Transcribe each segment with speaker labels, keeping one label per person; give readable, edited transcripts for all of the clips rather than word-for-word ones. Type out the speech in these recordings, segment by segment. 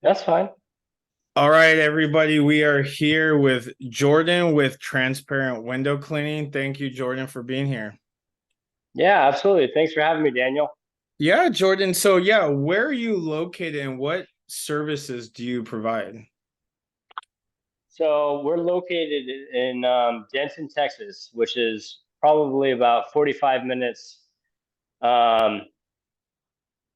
Speaker 1: That's fine.
Speaker 2: All right, everybody, we are here with Jordan with Transparent Window Cleaning. Thank you, Jordan, for being here.
Speaker 1: Yeah, absolutely. Thanks for having me, Daniel.
Speaker 2: Yeah, Jordan. So, yeah, where are you located and what services do you provide?
Speaker 1: So we're located in Denton, Texas, which is probably about 45 minutes. Um,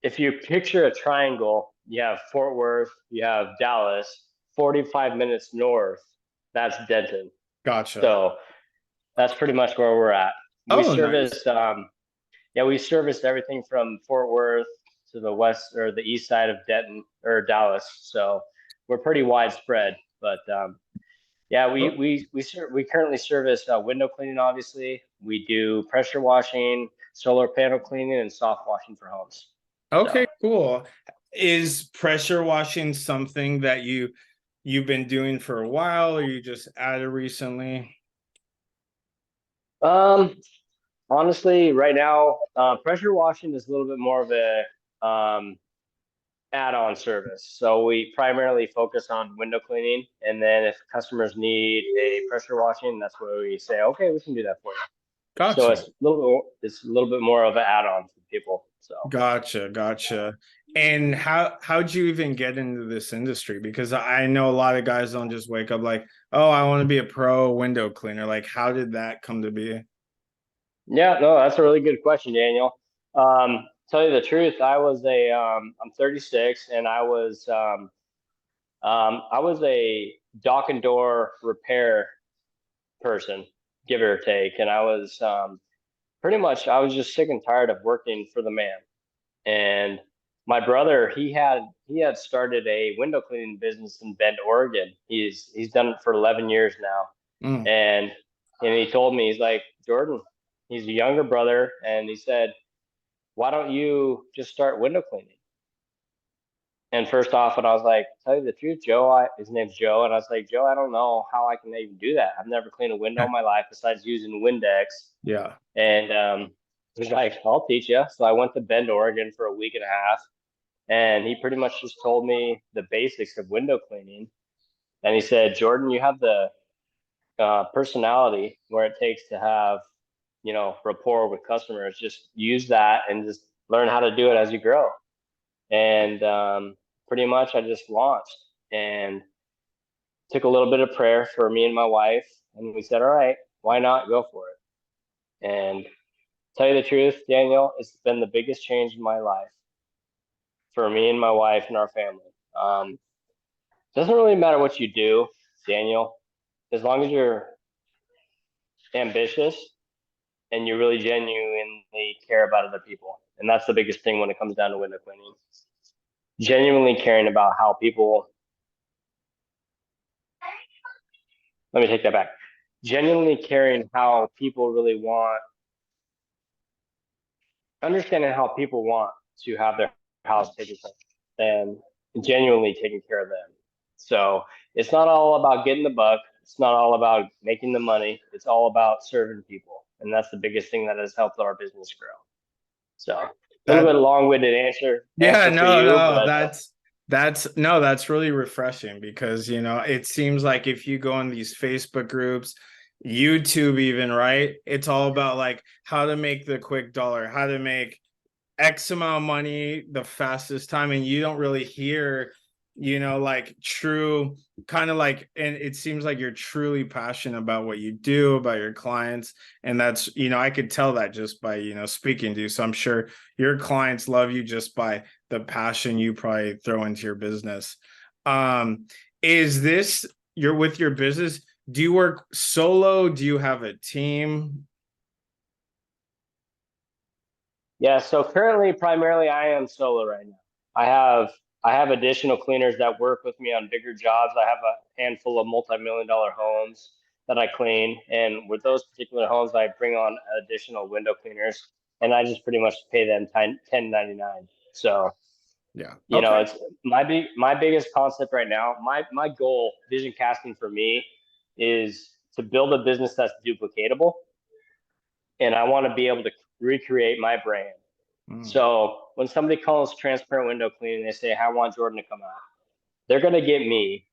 Speaker 1: if you picture a triangle, you have Fort Worth, you have Dallas, 45 minutes north, that's Denton.
Speaker 2: Gotcha.
Speaker 1: So that's pretty much where we're at. We
Speaker 2: Oh, nice.
Speaker 1: service, yeah, we service everything from Fort Worth to the west or the east side of Denton or Dallas. So we're pretty widespread, but yeah,
Speaker 2: Oh,
Speaker 1: we currently service window cleaning. Obviously, we do pressure washing, solar panel cleaning, and soft washing for homes.
Speaker 2: okay,
Speaker 1: So,
Speaker 2: cool. Is pressure washing something that you've been doing for a while or you just added recently?
Speaker 1: um, honestly, right now, pressure washing is a little bit more of a add-on service. So we primarily focus on window cleaning, and then if customers need a pressure washing, that's where we say, okay, we can do that for you. So
Speaker 2: Gotcha.
Speaker 1: it's a little bit more of an add-on for people. So.
Speaker 2: Gotcha. And how'd you even get into this industry? Because I know a lot of guys don't just wake up like, oh, I want to be a pro window cleaner. Like, how did that come to be?
Speaker 1: Yeah, no, that's a really good question, Daniel. Tell you the truth, I'm 36, and I was a dock and door repair person, give or take, and pretty much I was just sick and tired of working for the man. And my brother, he had started a window cleaning business in Bend, Oregon. He's done it for 11 years now,
Speaker 2: Mm,
Speaker 1: and he told me, he's like, Jordan, he's a younger brother, and he said, why don't you just start window cleaning? And first off, and I was like, tell you the truth, Joe, his name's Joe, and I was like, Joe, I don't know how I can even do that. I've never cleaned a window in my life besides using Windex.
Speaker 2: yeah.
Speaker 1: And he's like, I'll teach you. So I went to Bend, Oregon for a week and a half, and he pretty much just told me the basics of window cleaning. And he said, Jordan, you have the personality where it takes to have, rapport with customers. Just use that and just learn how to do it as you grow. And pretty much I just launched and took a little bit of prayer for me and my wife. And we said, all right, why not go for it? And tell you the truth, Daniel, it's been the biggest change in my life for me and my wife and our family. Doesn't really matter what you do, Daniel, as long as you're ambitious and you really genuinely care about other people. And that's the biggest thing when it comes down to window cleaning. Genuinely caring about how people, let me take that back. Genuinely caring how people really want, understanding how people want to have their house taken care of and genuinely taking care of them. So it's not all about getting the buck. It's not all about making the money. It's all about serving people. And that's the biggest thing that has helped our business grow. So a little
Speaker 2: That
Speaker 1: bit long-winded
Speaker 2: yeah,
Speaker 1: answer for
Speaker 2: no,
Speaker 1: you,
Speaker 2: no,
Speaker 1: but
Speaker 2: that's no, that's really refreshing because it seems like if you go in these Facebook groups, YouTube even, right? It's all about like how to make the quick dollar, how to make X amount of money the fastest time, and you don't really hear, like true kind of like, and it seems like you're truly passionate about what you do, about your clients. And that's, I could tell that just by, speaking to you. So I'm sure your clients love you just by the passion you probably throw into your business. Um, is this you're with your business? Do you work solo? Do you have a team?
Speaker 1: yeah. So currently, primarily, I am solo right now. I have I have additional cleaners that work with me on bigger jobs. I have a handful of multi-million-dollar homes that I clean, and with those particular homes, I bring on additional window cleaners, and I just pretty much pay them 1099. So
Speaker 2: Yeah. Okay.
Speaker 1: it's my biggest concept right now. My goal, vision casting for me, is to build a business that's duplicatable, and I want to be able to recreate my brand.
Speaker 2: Mm.
Speaker 1: So when somebody calls transparent window cleaning, they say, I want Jordan to come out. they're going to get me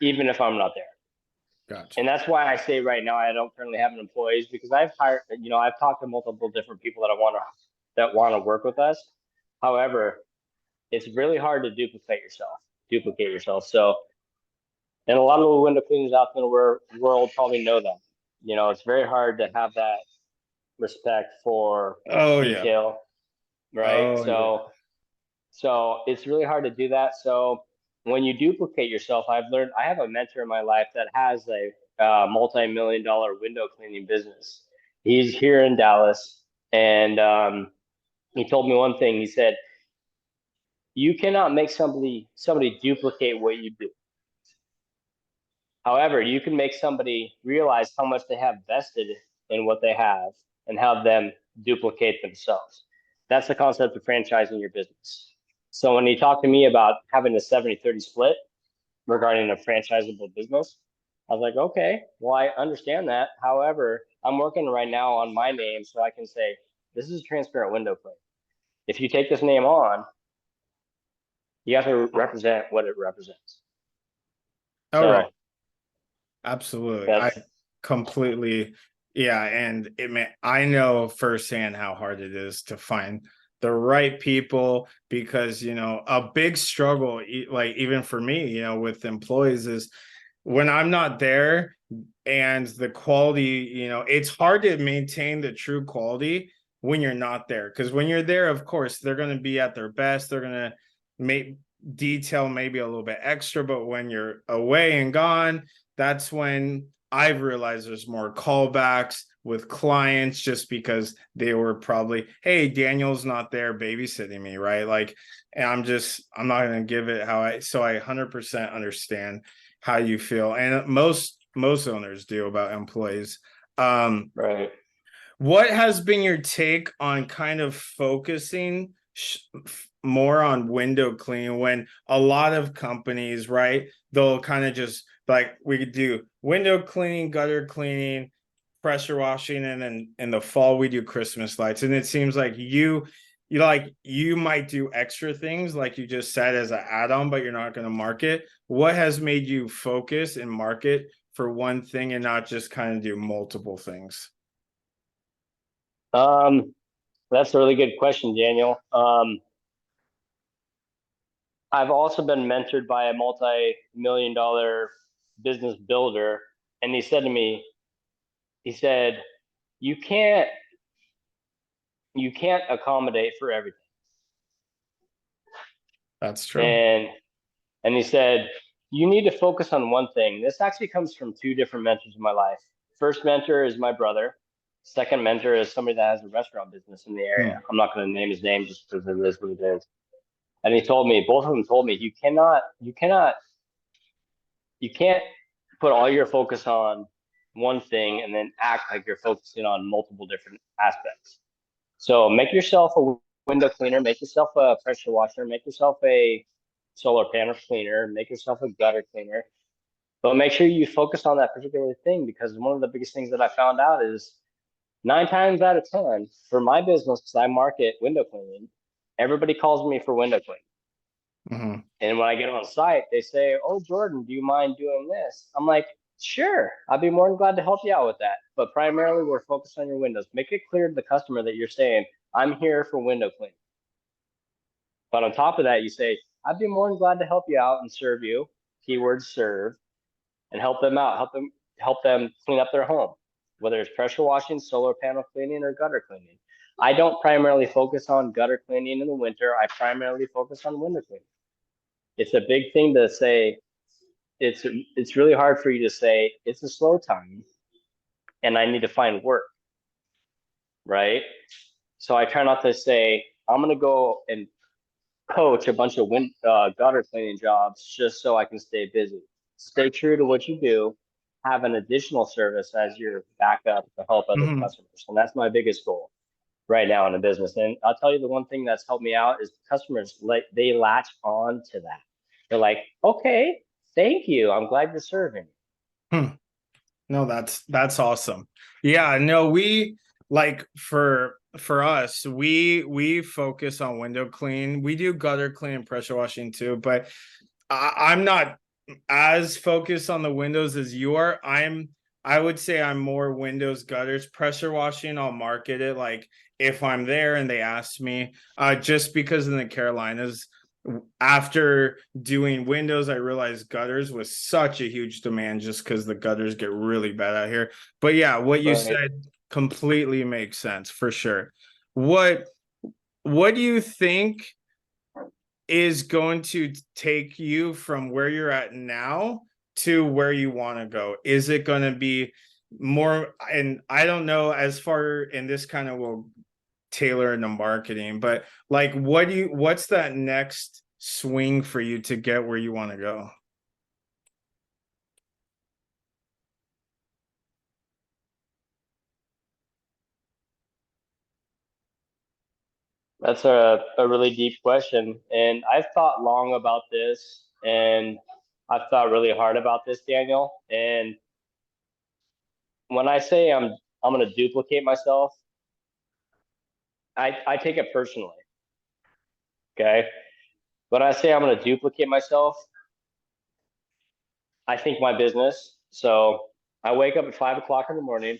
Speaker 1: even if I'm not there.
Speaker 2: Gotcha.
Speaker 1: And that's why I say right now I don't currently have an employees because I've hired, I've talked to multiple different people that want to work with us. However, it's really hard to duplicate yourself. So, and a lot of the window cleaners out in the world probably know that. It's very hard to have that respect for
Speaker 2: Oh yeah.
Speaker 1: detail, right?
Speaker 2: Oh yeah.
Speaker 1: So it's really hard to do that. So when you duplicate yourself, I've learned. I have a mentor in my life that has a multi-million-dollar window cleaning business. He's here in Dallas, and he told me one thing. He said, "You cannot make somebody duplicate what you do. However, you can make somebody realize how much they have vested in what they have and have them duplicate themselves." That's the concept of franchising your business. So when you talk to me about having a 70-30 split regarding a franchisable business, I was like, okay, well, I understand that. However, I'm working right now on my name so I can say, this is a transparent window clean. If you take this name on, you have to represent what it represents.
Speaker 2: All right.
Speaker 1: So
Speaker 2: Absolutely. I
Speaker 1: that's
Speaker 2: completely, yeah. And I know firsthand how hard it is to find the right people because, a big struggle, like even for me, with employees is when I'm not there and the quality, it's hard to maintain the true quality when you're not there. Because when you're there, of course, they're going to be at their best. They're going to make detail maybe a little bit extra, but when you're away and gone, that's when I've realized there's more callbacks with clients just because they were probably, hey, Daniel's not there babysitting me, right? Like, and I'm not going to give it so I 100% understand how you feel. And most owners do about employees.
Speaker 1: right.
Speaker 2: What has been your take on kind of focusing more on window cleaning when a lot of companies, right? They'll kind of just like we could do window cleaning, gutter cleaning, pressure washing, and then in the fall we do Christmas lights. And it seems like you might do extra things like you just said as an add-on, but you're not going to market. What has made you focus and market for one thing and not just kind of do multiple things?
Speaker 1: Um, that's a really good question, Daniel. I've also been mentored by a multi-million-dollar business builder, and he said, you can't you can't accommodate for everything.
Speaker 2: That's true.
Speaker 1: And he said, you need to focus on one thing. This actually comes from two different mentors in my life. First mentor is my brother. Second mentor is somebody that has a restaurant business in the area.
Speaker 2: Hmm.
Speaker 1: I'm not going to name his name just because it is what it is. And he told me, both of them told me, you can't put all your focus on one thing and then act like you're focusing on multiple different aspects. So make yourself a window cleaner, make yourself a pressure washer, make yourself a solar panel cleaner, make yourself a gutter cleaner, but make sure you focus on that particular thing because one of the biggest things that I found out is 9 times out of 10 for my business, because I market window cleaning, everybody calls me for window cleaning.
Speaker 2: Hmm.
Speaker 1: And when I get on site, they say, "Oh, Jordan, do you mind doing this?" I'm like, "Sure, I'd be more than glad to help you out with that." But primarily, we're focused on your windows. Make it clear to the customer that you're saying, "I'm here for window cleaning." But on top of that, you say, "I'd be more than glad to help you out and serve you." Keyword serve, and help them out, help them clean up their home, whether it's pressure washing, solar panel cleaning, or gutter cleaning. I don't primarily focus on gutter cleaning in the winter. I primarily focus on window cleaning. It's a big thing to say. It's really hard for you to say it's a slow time and I need to find work, right? So I try not to say I'm gonna go and coach a bunch of gutter cleaning jobs just so I can stay busy. Stay true to what you do. Have an additional service as your backup to help other
Speaker 2: Hmm.
Speaker 1: customers, and that's my biggest goal right now in the business. And I'll tell you the one thing that's helped me out is customers they latch on to that. They're like, okay, thank you. I'm glad you're serving.
Speaker 2: Hmm. No, that's awesome. Yeah, no, we like for us, we focus on window clean. We do gutter clean and pressure washing too, but I'm not as focused on the windows as you are. I would say I'm more windows, gutters, pressure washing. I'll market it like if I'm there and they ask me, just because in the Carolinas, after doing windows, I realized gutters was such a huge demand just because the gutters get really bad out here. But yeah, what you
Speaker 1: Right.
Speaker 2: said completely makes sense for sure. What what do you think is going to take you from where you're at now to where you want to go? Is it going to be more? And I don't know as far, and this kind of will tailor into marketing, but like, what's that next swing for you to get where you want to go?
Speaker 1: That's a really deep question. And I've thought long about this and I've thought really hard about this, Daniel. And when I say I'm gonna duplicate myself, I take it personally. Okay. When I say I'm gonna duplicate myself, I think my business. So I wake up at 5 o'clock in the morning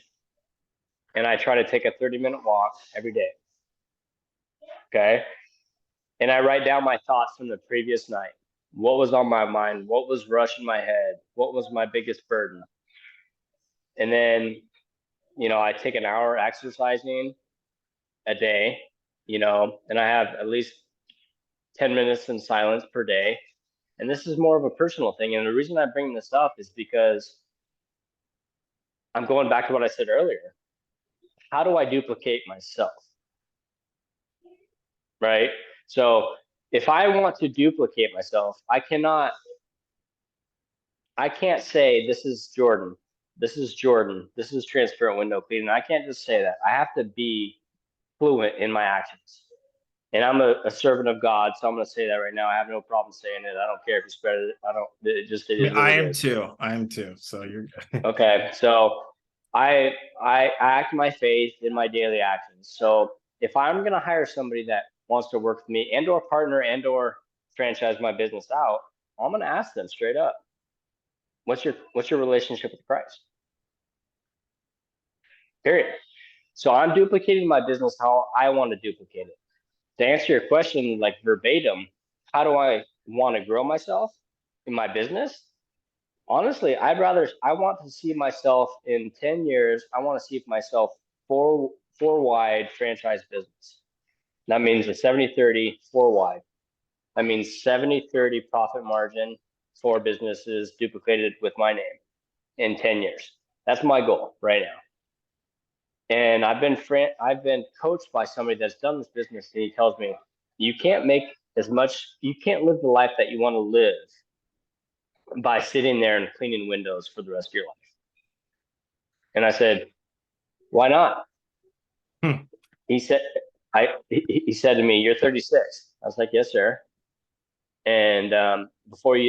Speaker 1: and I try to take a 30-minute walk every day. Okay. And I write down my thoughts from the previous night. What was on my mind? What was rushing my head? What was my biggest burden? And then, I take an hour exercising a day, and I have at least 10 minutes in silence per day. And this is more of a personal thing. And the reason I bring this up is because I'm going back to what I said earlier. How do I duplicate myself? Right. So if I want to duplicate myself, I can't say this is Jordan. This is Jordan. This is transparent window cleaning. I can't just say that. I have to be fluent in my actions. And I'm a servant of God, so I'm going to say that right now. I have no problem saying it. I don't care if you spread it. I don't. It
Speaker 2: I mean,
Speaker 1: is what
Speaker 2: I
Speaker 1: it
Speaker 2: am
Speaker 1: is.
Speaker 2: too. I am too. So you're good.
Speaker 1: Okay, so I act my faith in my daily actions. So if I'm going to hire somebody that wants to work with me and or partner and or franchise my business out, I'm going to ask them straight up, what's your relationship with Christ? Period. So I'm duplicating my business how I want to duplicate it. To answer your question, like verbatim, how do I want to grow myself in my business? Honestly, I want to see myself in 10 years. I want to see myself four wide franchise business. That means a 70/30 four wide. That means 70/30 profit margin for businesses duplicated with my name in 10 years. That's my goal right now. And I've been coached by somebody that's done this business, and he tells me you can't make you can't live the life that you want to live by sitting there and cleaning windows for the rest of your life. And I said, why not?
Speaker 2: Hmm.
Speaker 1: He said, he said to me, you're 36. I was like, yes, sir. And before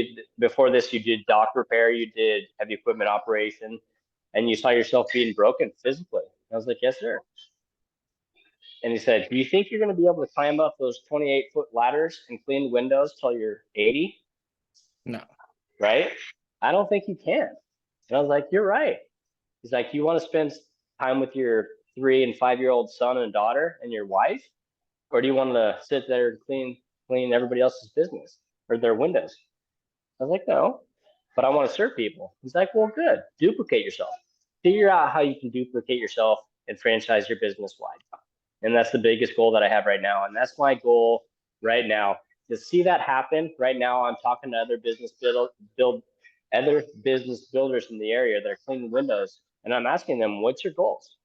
Speaker 1: this, you did dock repair, you did heavy equipment operation, and you saw yourself being broken physically. I was like, yes, sir. And he said, do you think you're going to be able to climb up those 28-foot ladders and clean windows till you're 80?
Speaker 2: No.
Speaker 1: Right? I don't think you can. And I was like, you're right. He's like, you want to spend time with your 3 and 5-year-old son and daughter and your wife? Or do you want to sit there and clean everybody else's business or their windows? I was like, no, but I want to serve people. He's like, well, good. Duplicate yourself. Figure out how you can duplicate yourself and franchise your business wide. And that's the biggest goal that I have right now. And that's my goal right now. To see that happen right now, I'm talking to other business builders in the area that are cleaning windows, and I'm asking them, "What's your goals?"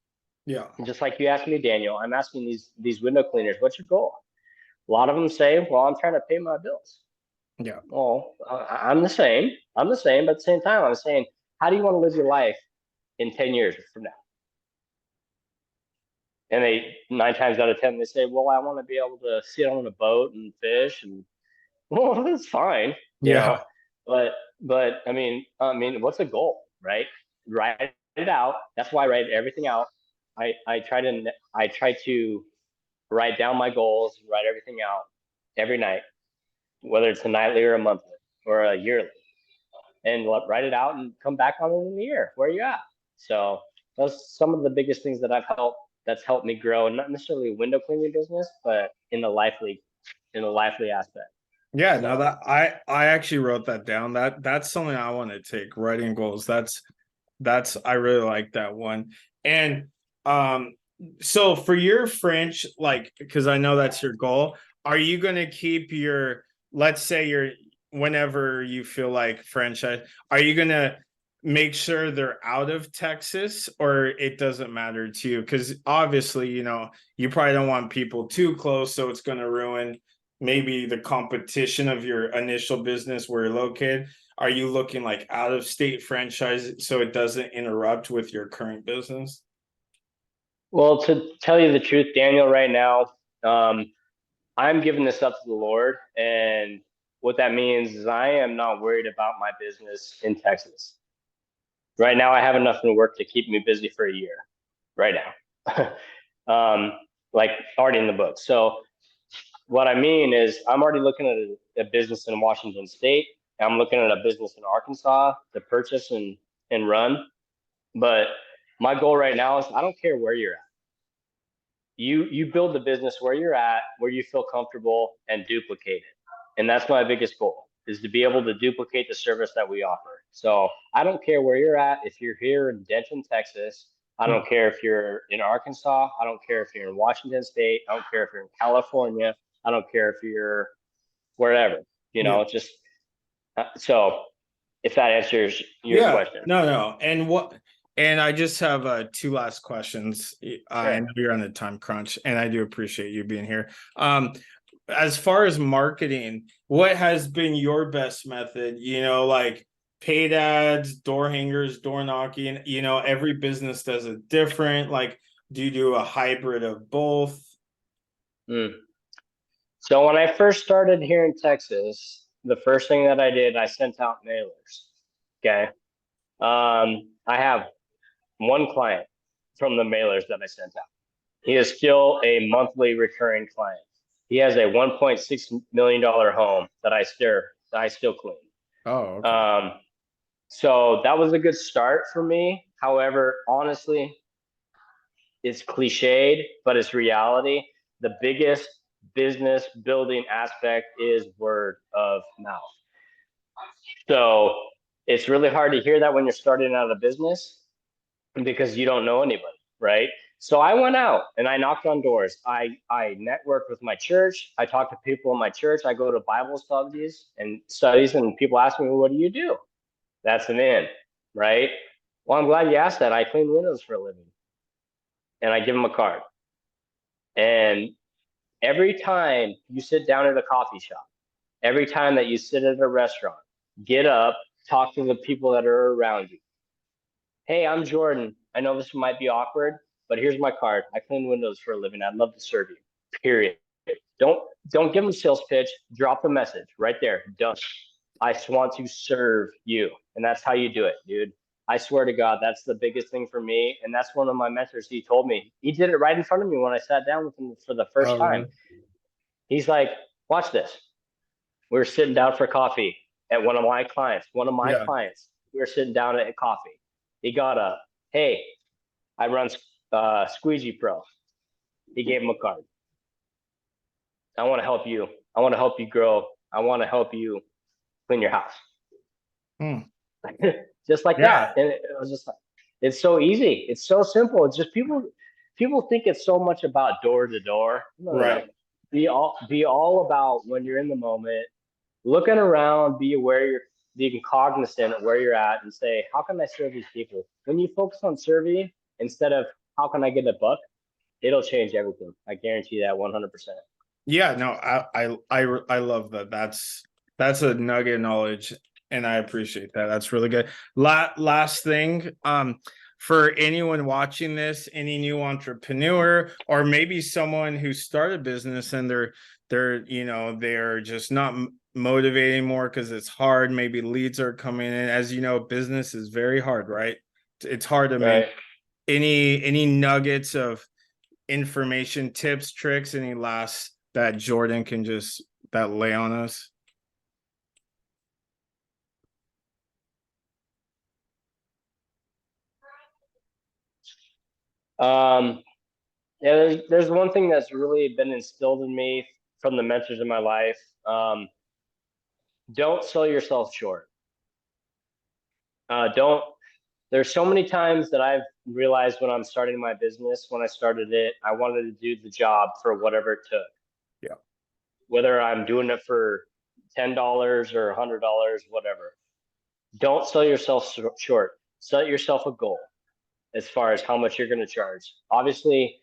Speaker 2: Yeah.
Speaker 1: And just like you asked me, Daniel, I'm asking these window cleaners, "What's your goal?" A lot of them say, "Well, I'm trying to pay my bills."
Speaker 2: Yeah.
Speaker 1: Well, I'm the same. I'm the same, but at the same time, I'm saying, how do you want to live your life in 10 years from now? And they 9 times out of 10 they say, well, I want to be able to sit on a boat and fish, and well, that's fine,
Speaker 2: Yeah.
Speaker 1: but I mean what's a goal, right? Write it out. That's why I write everything out. I try to write down my goals, write everything out every night, whether it's a nightly or a monthly. or a yearly, and write it out and come back on it in a year. Where are you at? So those some of the biggest things that that's helped me grow, not necessarily a window cleaning business, but in a lively aspect.
Speaker 2: Yeah, no,
Speaker 1: So
Speaker 2: that I actually wrote that down. That's something I want to take, writing goals. That's I really like that one. And um so for your French, like, because I know that's your goal, are you gonna keep your, let's say you're, whenever you feel like franchise, are you gonna make sure they're out of Texas, or it doesn't matter to you? Because obviously, you probably don't want people too close, so it's gonna ruin maybe the competition of your initial business where you're located. Are you looking like out of state franchise so it doesn't interrupt with your current business?
Speaker 1: well, to tell you the truth, Daniel, right now, um, I'm giving this up to the Lord. And what that means is I am not worried about my business in Texas. Right now, I have enough in work to keep me busy for a year right now. Like already in the book. So what I mean is I'm already looking at a business in Washington State. I'm looking at a business in Arkansas to purchase and run. But my goal right now is I don't care where you're at. You build the business where you're at, where you feel comfortable, and duplicate it. And that's my biggest goal, is to be able to duplicate the service that we offer. So I don't care where you're at. If you're here in Denton, Texas, I don't care if you're in Arkansas. I don't care if you're in Washington State. I don't care if you're in California. I don't care if you're wherever.
Speaker 2: Yeah.
Speaker 1: Just so if that answers your
Speaker 2: Yeah,
Speaker 1: question.
Speaker 2: no. And I just have two last questions. I
Speaker 1: Sure.
Speaker 2: know you're on a time crunch, and I do appreciate you being here. As far as marketing, what has been your best method? Like paid ads, door hangers, door knocking. Every business does it different. Like, do you do a hybrid of both?
Speaker 1: Mm. So when I first started here in Texas, the first thing that I did, I sent out mailers. Okay. I have one client from the mailers that I sent out. He is still a monthly recurring client. He has a $1.6 million home that I still clean.
Speaker 2: Oh, okay.
Speaker 1: Um, so that was a good start for me. However, honestly, it's cliched, but it's reality. The biggest business building aspect is word of mouth. So it's really hard to hear that when you're starting out a business because you don't know anybody, right? So I went out and I knocked on doors. I networked with my church. I talked to people in my church. I go to Bible studies, and people ask me, well, "What do you do?" That's an in, right? Well, I'm glad you asked that. I clean windows for a living, and I give them a card. And every time you sit down at a coffee shop, every time that you sit at a restaurant, get up, talk to the people that are around you. Hey, I'm Jordan. I know this might be awkward, but here's my card. I clean windows for a living. I'd love to serve you. Period. Don't don't give them a sales pitch. Drop the message right there. Done. I just want to serve you, and that's how you do it, dude. I swear to God, that's the biggest thing for me, and that's one of my mentors. He told me he did it right in front of me when I sat down with him for the first
Speaker 2: Oh,
Speaker 1: time.
Speaker 2: really?
Speaker 1: He's like, "Watch this." We were sitting down for coffee at one of my clients. One of my
Speaker 2: Yeah.
Speaker 1: clients. We were sitting down at coffee. He got up. Hey, I run Squeegee Pro. He gave him a card. I want to help you. I want to help you grow. I want to help you clean your house.
Speaker 2: Hmm.
Speaker 1: Just like that.
Speaker 2: Yeah.
Speaker 1: And it was just like, it's so easy. It's so simple. It's just people think it's so much about door to door. No.
Speaker 2: Right.
Speaker 1: Be all about when you're in the moment, looking around, be aware being cognizant of where you're at and say, how can I serve these people? When you focus on serving instead of how can I get a buck, it'll change everything. I guarantee that 100%.
Speaker 2: Yeah, no, I love that. That's a nugget of knowledge, and I appreciate that. That's really good. Last thing, for anyone watching this, any new entrepreneur, or maybe someone who started business and they're just not motivating more because it's hard. Maybe leads are coming in. As you know, business is very hard, right? It's hard to make.
Speaker 1: Right.
Speaker 2: Any nuggets of information, tips, tricks, any last that Jordan can just that lay on us?
Speaker 1: Um, yeah, there's one thing that's really been instilled in me from the mentors in my life. Don't sell yourself short. Don't. There's so many times that I've realized when I'm starting my business, when I started it, I wanted to do the job for whatever it took,
Speaker 2: Yeah.
Speaker 1: whether I'm doing it for $10 or $100, whatever. Don't sell yourself short. Set yourself a goal as far as how much you're going to charge. Obviously,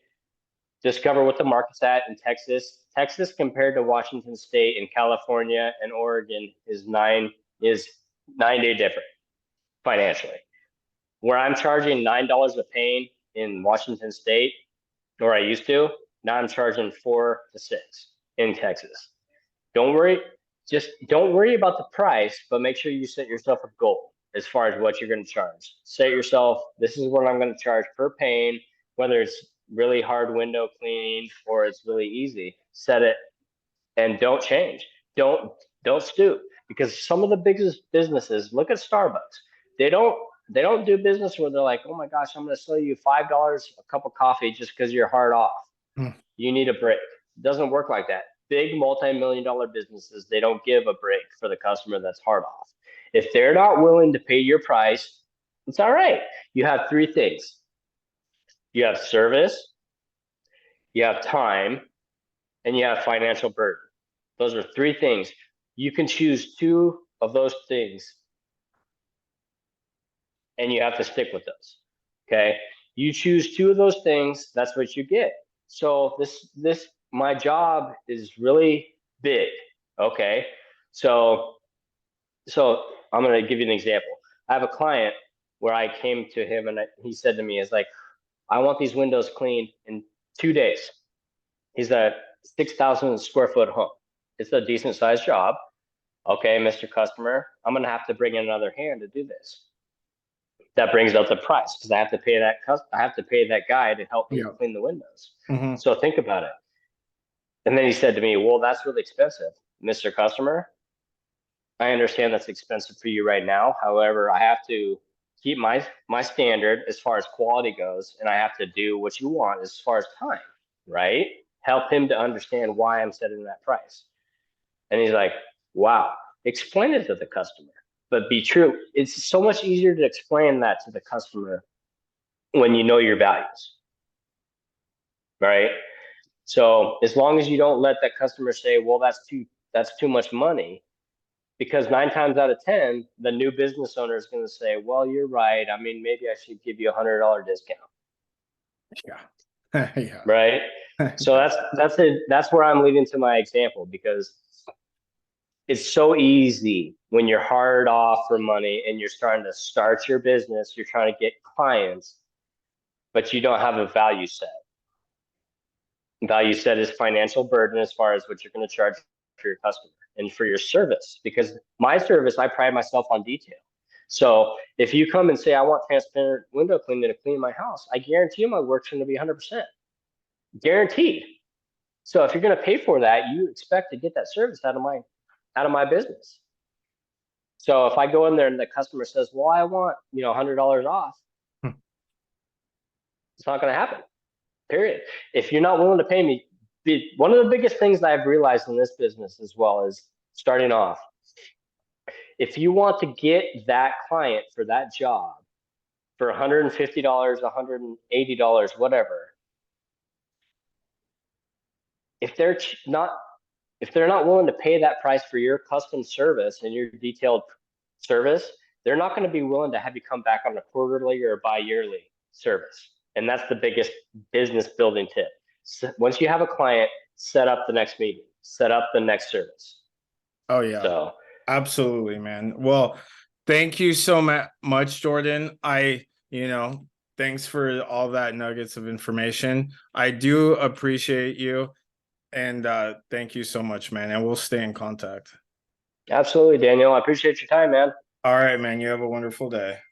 Speaker 1: discover what the market's at in Texas. Texas compared to Washington State and California and Oregon is 9 day different financially. Where I'm charging $9 a pane in Washington State, or I used to, now I'm charging 4 to 6 in Texas. Don't worry, just don't worry about the price, but make sure you set yourself a goal as far as what you're going to charge. Set yourself, this is what I'm going to charge per pane, whether it's really hard window cleaning or it's really easy. Set it and don't change. Don't don't stoop because some of the biggest businesses, look at Starbucks. They don't they don't do business where they're like, oh my gosh, I'm going to sell you $5 a cup of coffee just because you're hard off.
Speaker 2: Mm.
Speaker 1: You need a break. It doesn't work like that. Big multi-million-dollar businesses, they don't give a break for the customer that's hard off. If they're not willing to pay your price, it's all right. You have three things. You have service, you have time, and you have financial burden. Those are three things. You can choose two of those things and you have to stick with those. Okay. You choose two of those things, that's what you get. So this my job is really big. Okay. So so I'm gonna give you an example. I have a client where I came to him and he said to me, "Is like, I want these windows cleaned in 2 days." He's a 6,000 square foot home. It's a decent sized job. Okay, Mr. Customer, I'm gonna have to bring in another hand to do this. That brings up the price because I have to pay that guy to help me
Speaker 2: Yeah.
Speaker 1: clean the windows.
Speaker 2: Hmm.
Speaker 1: So think about it. And then he said to me, "Well, that's really expensive, Mr. Customer. I understand that's expensive for you right now. However, I have to keep my standard as far as quality goes, and I have to do what you want as far as time, right? Help him to understand why I'm setting that price." And he's like, "Wow, explain it to the customer, but be true." It's so much easier to explain that to the customer when you know your values, right? So as long as you don't let that customer say, "Well, that's too much money," because 9 times out of 10, the new business owner is going to say, "Well, you're right. I mean, maybe I should give you $100 discount,"
Speaker 2: Yeah. Yeah.
Speaker 1: right? So that's where I'm leading to my example because it's so easy when you're hard off for money and you're starting to start your business, you're trying to get clients, but you don't have a value set. Value set is financial burden as far as what you're going to charge for your customer and for your service. Because my service, I pride myself on detail. So if you come and say, "I want transparent window cleaning to clean my house," I guarantee you my work's going to be 100% guaranteed. So if you're going to pay for that, you expect to get that service out of my business. So if I go in there and the customer says, "Well, I want, $100 off," it's not going to happen. Period. If you're not willing to pay me, one of the biggest things that I've realized in this business as well is starting off. If you want to get that client for that job for $150, $180, whatever, if they're not if they're not willing to pay that price for your custom service and your detailed service, they're not going to be willing to have you come back on a quarterly or bi-yearly service. And that's the biggest business building tip. So once you have a client, set up the next meeting, set up the next service.
Speaker 2: Oh yeah.
Speaker 1: So
Speaker 2: Absolutely, man. Well, thank you so much, Jordan. Thanks for all that nuggets of information. I do appreciate you. And thank you so much, man. And we'll stay in contact.
Speaker 1: absolutely, Daniel. I appreciate your time, man.
Speaker 2: All right, man. You have a wonderful day.